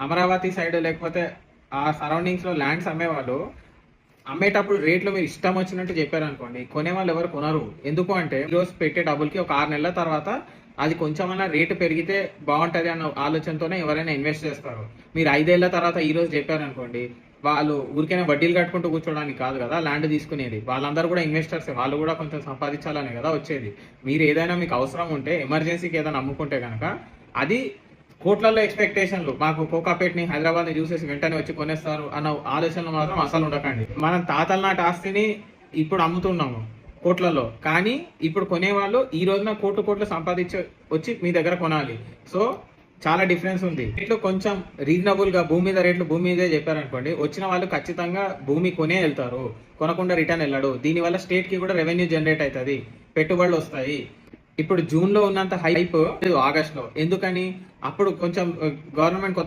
Amaravati side లేకపోతే ఆ surroundings లో ల్యాండ్స్ అమ్మేవాళ్ళు అమ్మేటప్పుడు రేట్లు మీరు ఇష్టం వచ్చినట్టు చెప్పారనుకోండి, కొనే వాళ్ళు ఎవరు కొనరు. ఎందుకు అంటే ఈ రోజు పెట్టే డబ్బులకి ఒక 6 నెలల తర్వాత అది కొంచెమన్నా రేటు పెరిగితే బాగుంటది అన్న ఆలోచనతోనే ఎవరైనా ఇన్వెస్ట్ చేస్తారు. మీరు 5 ఏళ్ల తర్వాత ఈ రోజు చెప్పారనుకోండి, వాళ్ళు ఊరికైనా వడ్డీలు కట్టుకుంటూ కూర్చోడానికి కాదు కదా ల్యాండ్ తీసుకునేది. వాళ్ళందరూ కూడా ఇన్వెస్టర్స్, వాళ్ళు కూడా కొంచెం సంపాదించాలనే కదా వచ్చేది. మీరు ఏదైనా మీకు అవసరం ఉంటే ఎమర్జెన్సీకి ఏదైనా అమ్ముకుంటే కనుక అది కోట్లలో ఎక్స్పెక్టేషన్లు, మాకు కోకాపేట్ని హైదరాబాద్ ని చూసేసి వెంటనే వచ్చి కొనేస్తారు అన్న ఆలోచనలు మాత్రం అసలు ఉండకండి. మనం తాతల నాటి ఆస్తిని ఇప్పుడు అమ్ముతున్నాము కోట్లలో, కానీ ఇప్పుడు కొనేవాళ్ళు ఈ రోజున కోట్లు కోట్లు సంపాదించి వచ్చి మీ దగ్గర కొనాలి. సో చాలా డిఫరెన్స్ ఉంది. రేట్లు కొంచెం రీజనబుల్ గా భూమి మీద రేట్లు భూమి మీదే చెప్పారనుకోండి, వచ్చిన వాళ్ళు ఖచ్చితంగా భూమి కొనే వెళ్తారు, కొనకుండా రిటర్న్ వెళ్ళడు. దీనివల్ల స్టేట్ కి కూడా రెవెన్యూ జనరేట్ అవుతుంది, పెట్టుబడులు వస్తాయి. ఇప్పుడు జూన్ లో ఉన్నంత హైప్ ఆగస్ట్ లో ఎందుకని? అప్పుడు కొంచెం గవర్నమెంట్ కొత్త